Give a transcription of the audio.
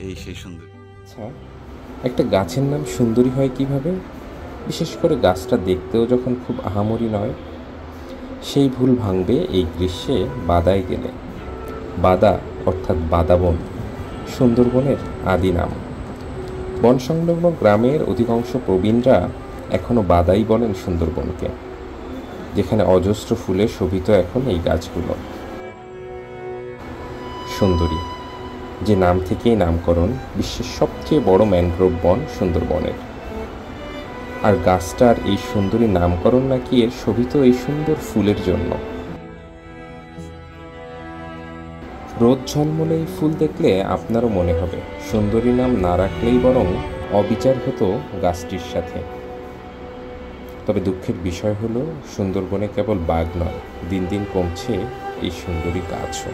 এই সেই সুন্দরী। আচ্ছা, একটা গাছের নাম সুন্দরী হয় কিভাবে? বিশেষ করে গাছটা দেখতেও যখন খুব আহামরি নয়। সেই ভুল ভাঙবে এই গ্রীষ্মে বাদায় গেলে। বাদা অর্থাৎ বাদাবন সুন্দরবনের আদি নাম। বন সংলগ্ন গ্রামের অধিকাংশ প্রবীণরা এখনও বাদাই বলেন সুন্দরবনকে, যেখানে অজস্র ফুলে শোভিত এখন এই গাছগুলো। সুন্দরী, যে নাম থেকেই নামকরণ বিশ্বের সবচেয়ে বড় ম্যানগ্রোভ বন সুন্দরবনের। আর গাছটার এই সুন্দরী নামকরণ নাকি এর শোভিত এই সুন্দর ফুলের জন্য। রোদ ঝলমলে এই ফুল দেখলে আপনারও মনে হবে সুন্দরী নাম না রাখলেই বরং অবিচার হতো গাছটির সাথে। তবে দুঃখের বিষয় হলো সুন্দরবনে কেবল বাঘ নয়, দিন দিন কমছে এই সুন্দরী গাছও।